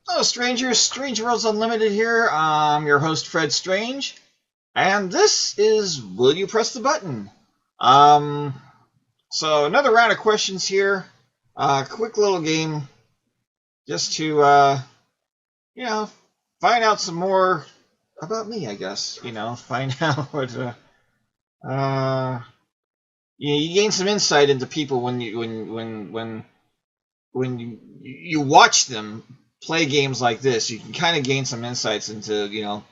Hello, strangers. Strange Worlds Unlimited here. I'm your host, Fred Strange, and this is Will You Press the Button? Um, so another round of questions here. Quick little game, just to find out some more about me. I guess find out what you gain some insight into people when you watch them play games like this. You can kind of gain some insights into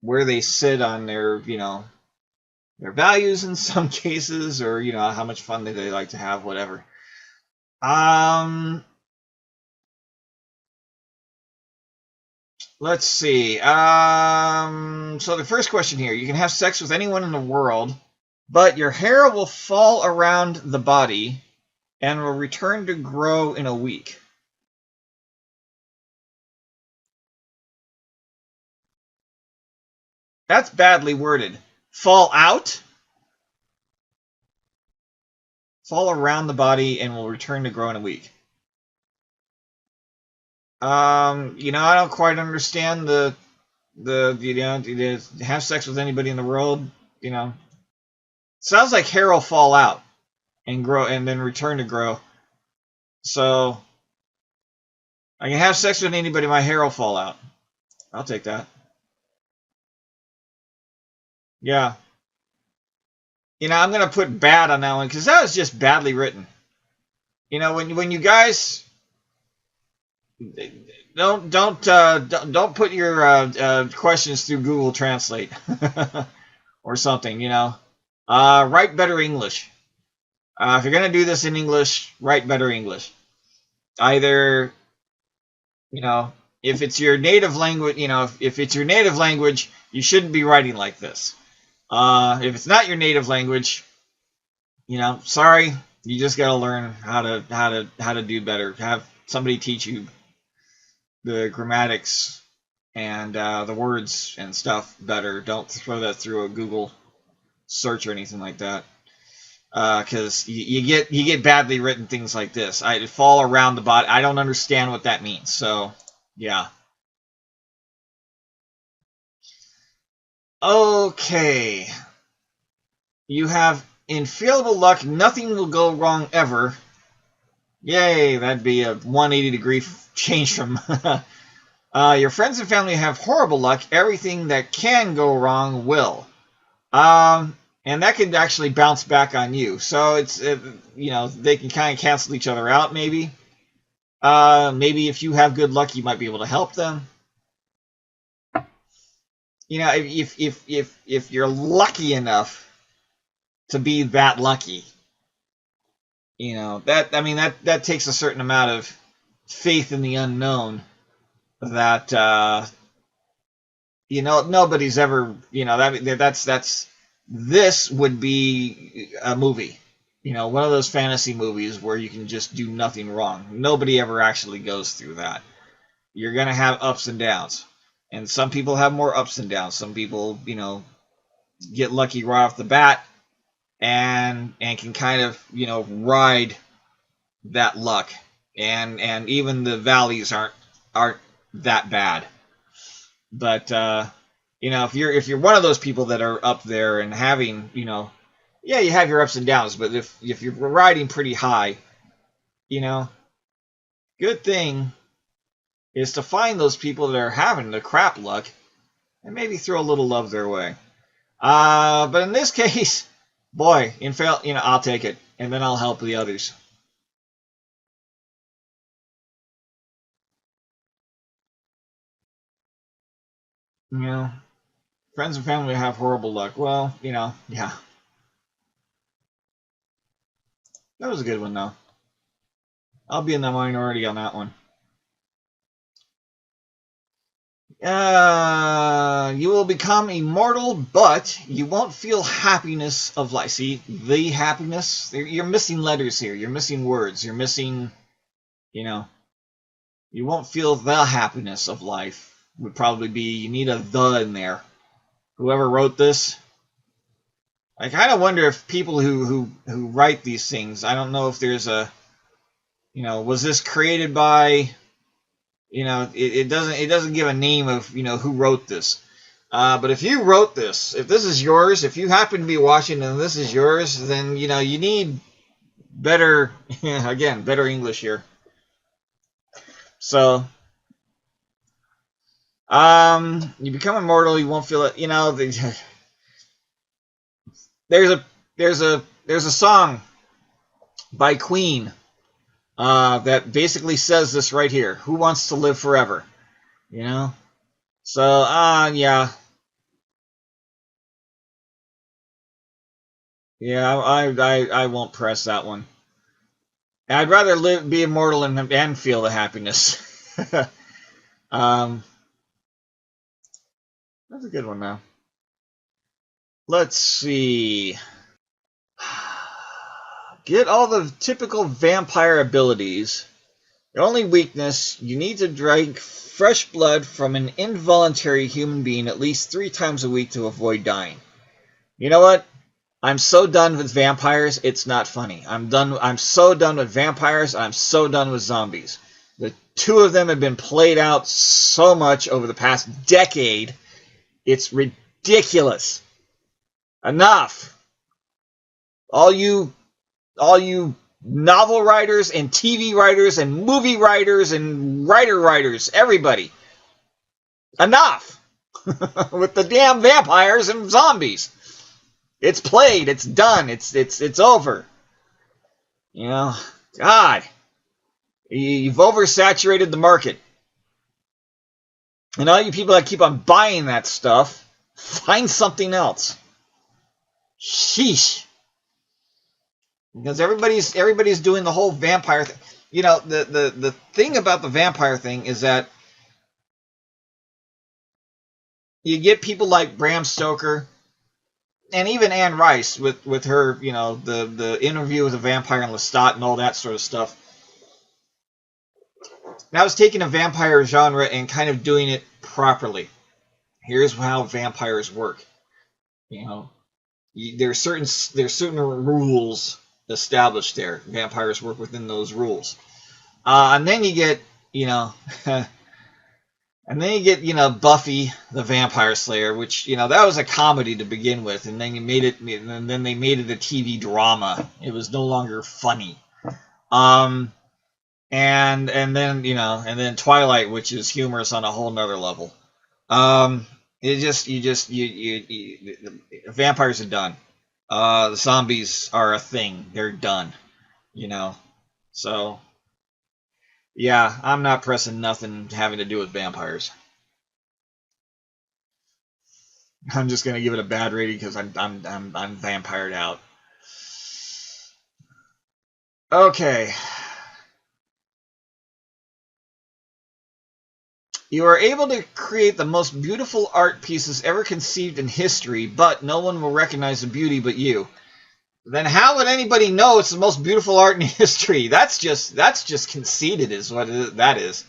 where they sit on their values in some cases, or how much fun they like to have, whatever. Let's see. So the first question here: you can have sex with anyone in the world, but your hair will fall around the body and will return to grow in a week. That's badly worded. Fall out? Fall around the body and will return to grow in a week. I don't quite understand the to have sex with anybody in the world. Sounds like hair will fall out and grow and then return to grow. So I can have sex with anybody, my hair will fall out. I'll take that. Yeah. I'm gonna put bad on that one because that was just badly written. When you guys don't put your questions through Google Translate or something. Write better English. If you're gonna do this in English, write better English. Either if it's your native language, if it's your native language, you shouldn't be writing like this. If it's not your native language, sorry, you just gotta learn how to do better. Have somebody teach you the grammatics and the words and stuff better. Don't throw that through a Google search or anything like that, because you get badly written things like this. I fall around the body. I don't understand what that means. So yeah. Okay. You have infallible luck. Nothing will go wrong ever. Yay, that'd be a 180-degree change from... your friends and family have horrible luck. Everything that can go wrong will. And that can actually bounce back on you. So it's, they can kind of cancel each other out, maybe. Maybe if you have good luck, you might be able to help them. If you're lucky enough to be that lucky, that takes a certain amount of faith in the unknown that nobody's ever, that's this would be a movie, one of those fantasy movies where you can just do nothing wrong. Nobody ever actually goes through that. You're gonna have ups and downs, and some people have more ups and downs. Some people get lucky right off the bat and can kind of ride that luck, and even the valleys aren't that bad. But if you're one of those people that are up there and having yeah, you have your ups and downs, but if you're riding pretty high, good thing is to find those people that are having the crap luck and maybe throw a little love their way. But in this case, boy, I'll take it, and then I'll help the others. Friends and family have horrible luck. Well, yeah. That was a good one, though. I'll be in the minority on that one. You will become immortal, but you won't feel happiness of life. See, the happiness? You're missing letters here. You're missing words. You're missing, you won't feel the happiness of life. Would probably be, you need a the in there. Whoever wrote this, I kind of wonder if people who write these things, I don't know if there's a Was this created by, it doesn't give a name of, who wrote this. But if you wrote this, if this is yours, if you happen to be watching and this is yours, then, you need better, again, better English here. So, you become immortal, you won't feel it, there's a song by Queen that basically says this right here. Who wants to live forever? So, yeah. Yeah, I won't press that one. I'd rather be immortal and feel the happiness. That's a good one now. Let's see. Get all the typical vampire abilities. Your only weakness, you need to drink fresh blood from an involuntary human being at least 3 times a week to avoid dying. You know what? I'm so done with vampires, it's not funny. I'm so done with vampires, I'm so done with zombies. The two of them have been played out so much over the past decade, it's ridiculous. Enough. All you novel writers and TV writers and movie writers and writers, everybody. Enough with the damn vampires and zombies. It's played, it's done, it's over. God. You've oversaturated the market. And all you people that keep on buying that stuff, find something else. Sheesh. Because everybody's doing the whole vampire thing. The thing about the vampire thing is that you get people like Bram Stoker and even Anne Rice with her, the interview with a vampire and Lestat and all that sort of stuff. That was taking a vampire genre and kind of doing it properly. Here's how vampires work. There's certain rules established there. Vampires work within those rules. And then you get, Buffy the Vampire Slayer, which, that was a comedy to begin with, and then they made it a TV drama. It was no longer funny. And then Twilight, which is humorous on a whole nother level. Vampires are done. The zombies are a thing. They're done. So, yeah, I'm not pressing nothing having to do with vampires. I'm just gonna give it a bad rating because I'm vampired out. Okay. You are able to create the most beautiful art pieces ever conceived in history, but no one will recognize the beauty but you. Then how would anybody know it's the most beautiful art in history? That's just conceited, is what that is.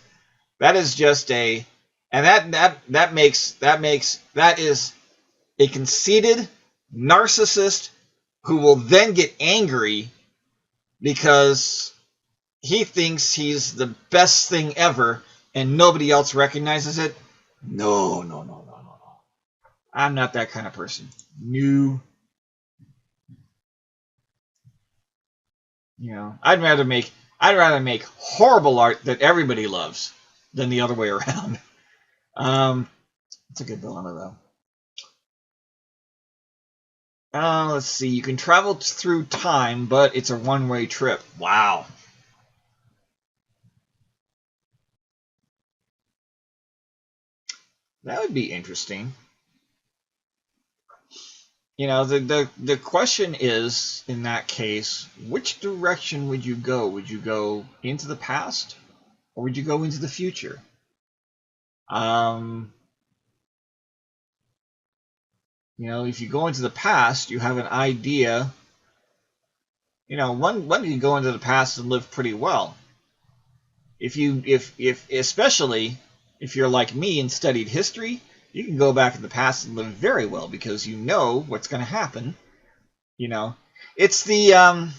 That is just that is a conceited narcissist who will then get angry because he thinks he's the best thing ever and nobody else recognizes it. No. I'm not that kind of person. No. I'd rather make horrible art that everybody loves than the other way around. It's a good dilemma, though. Let's see. You can travel through time, but it's a one-way trip. Wow. That would be interesting. The question is, in that case, which direction would you go? Would you go into the past, or would you go into the future? If you go into the past, you have an idea. One can go into the past and live pretty well. Especially if you're like me and studied history, you can go back in the past and live very well because you know what's going to happen. It's the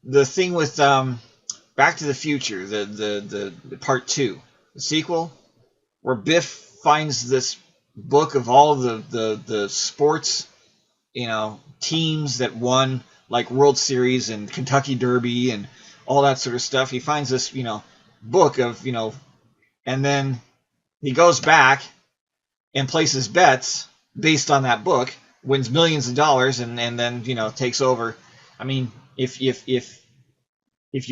the thing with Back to the Future, the part two, the sequel, where Biff finds this book of all of the sports, teams that won, like World Series and Kentucky Derby and all that sort of stuff. He finds this, book of, and then he goes back and places bets based on that book, wins millions of dollars, and then, takes over. I mean, if you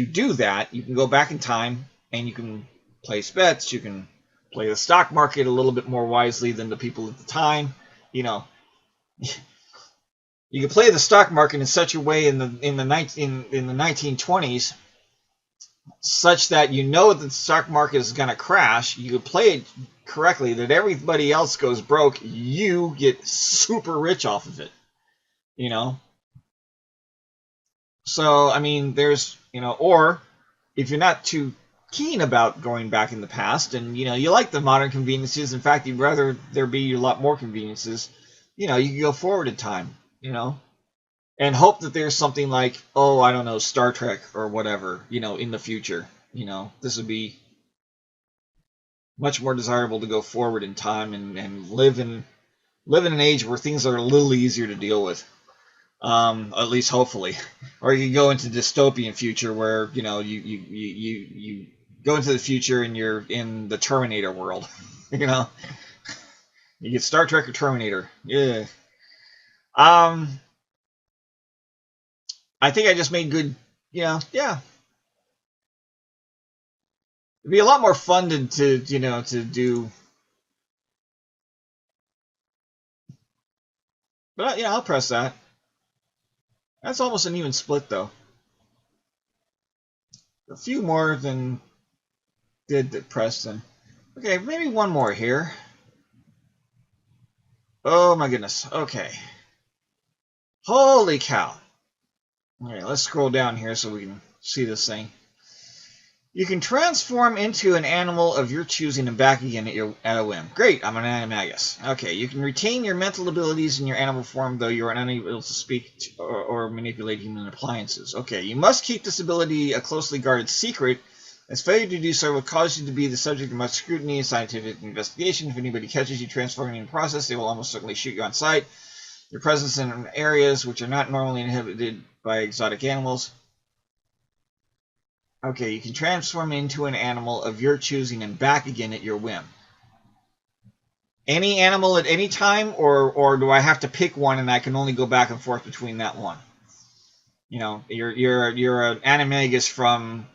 do that, you can go back in time and you can place bets. You can play the stock market a little bit more wisely than the people at the time. You can play the stock market in such a way in the 1920s, such that that the stock market is going to crash. You could play it correctly, that everybody else goes broke. You get super rich off of it. So, I mean, there's, or if you're not too keen about going back in the past and, you like the modern conveniences, in fact, you'd rather there be a lot more conveniences, you can go forward in time, and hope that there's something like, oh, I don't know, Star Trek or whatever, in the future. This would be much more desirable to go forward in time and live in an age where things are a little easier to deal with. At least hopefully. Or you go into dystopian future where, you go into the future and you're in the Terminator world. You get Star Trek or Terminator. Yeah. I think I just made good, yeah. It'd be a lot more fun to do. But I'll press that. That's almost an even split, though. A few more than did that Preston. Okay, maybe one more here. Oh my goodness. Okay. Holy cow. Okay, let's scroll down here so we can see this thing. You can transform into an animal of your choosing and back again at a whim. Great, I'm an animagus. Okay, you can retain your mental abilities in your animal form, though you are unable to speak or manipulate human appliances. Okay, you must keep this ability a closely guarded secret, as failure to do so will cause you to be the subject of much scrutiny and scientific investigation. If anybody catches you transforming in the process, they will almost certainly shoot you on sight. Your presence in areas which are not normally inhabited by exotic animals. Okay, you can transform into an animal of your choosing and back again at your whim. Any animal at any time, or do I have to pick one and I can only go back and forth between that one? You're an animagus from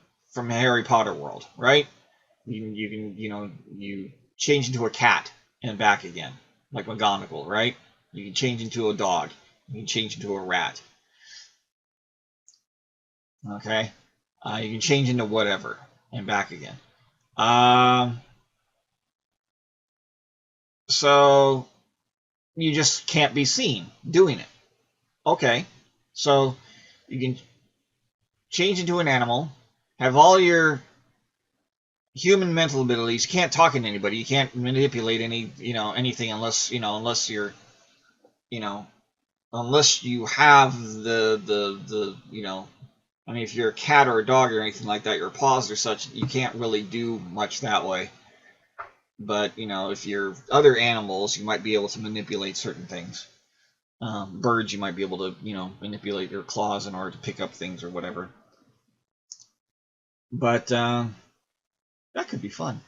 Harry Potter world, right? You can you change into a cat and back again, like McGonagall, right? You can change into a dog. You can change into a rat. Okay. You can change into whatever and back again. So you just can't be seen doing it. Okay. So you can change into an animal, have all your human mental abilities. You can't talk to anybody. You can't manipulate anything unless you're, unless you have the I mean, if you're a cat or a dog or anything like that, your paws or such, you can't really do much that way. But, if you're other animals, you might be able to manipulate certain things. Birds, you might be able to, manipulate your claws in order to pick up things or whatever. But that could be fun.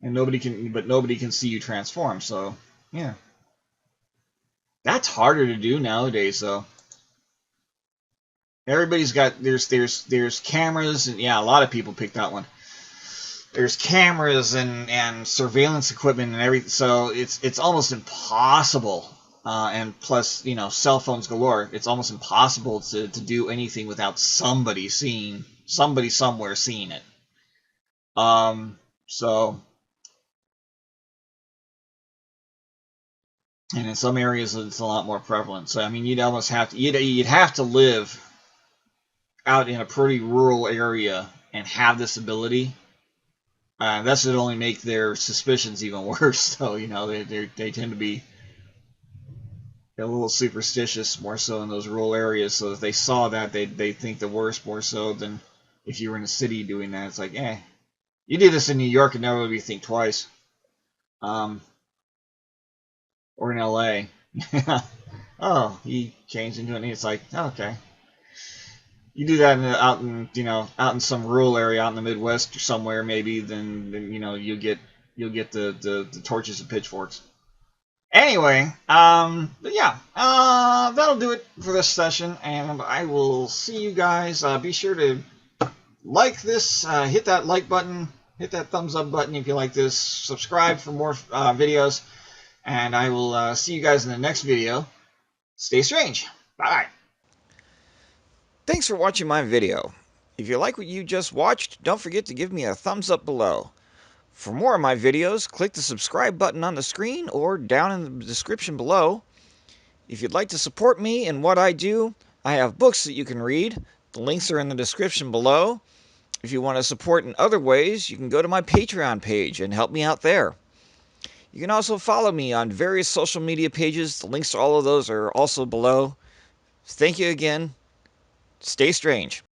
And nobody can see you transform, so yeah. That's harder to do nowadays, though. Everybody's got there's cameras, and yeah, a lot of people picked that one. There's cameras and surveillance equipment and everything, so it's almost impossible. And plus, cell phones galore. It's almost impossible to do anything without somebody somewhere seeing it. So, and in some areas it's a lot more prevalent. So I mean, you'd have to live out in a pretty rural area and have this ability. That should only make their suspicions even worse. So they tend to be Get a little superstitious, more so in those rural areas. So if they saw that, they think the worst more so than if you were in a city doing that. It's like, you do this in New York and never really think twice. Or in LA. Oh, he changed into it. And it's like, okay. You do that out in some rural area out in the Midwest or somewhere maybe, then you'll get the torches and pitchforks. Anyway, but yeah, that'll do it for this session, and I will see you guys. Be sure to like this, hit that like button, hit that thumbs up button if you like this, subscribe for more videos, and I will see you guys in the next video. Stay strange. Bye. Thanks for watching my video. If you like what you just watched, don't forget to give me a thumbs up below. For more of my videos, click the subscribe button on the screen or down in the description below. If you'd like to support me in what I do, I have books that you can read. The links are in the description below. If you want to support in other ways, you can go to my Patreon page and help me out there. You can also follow me on various social media pages. The links to all of those are also below. Thank you again. Stay strange.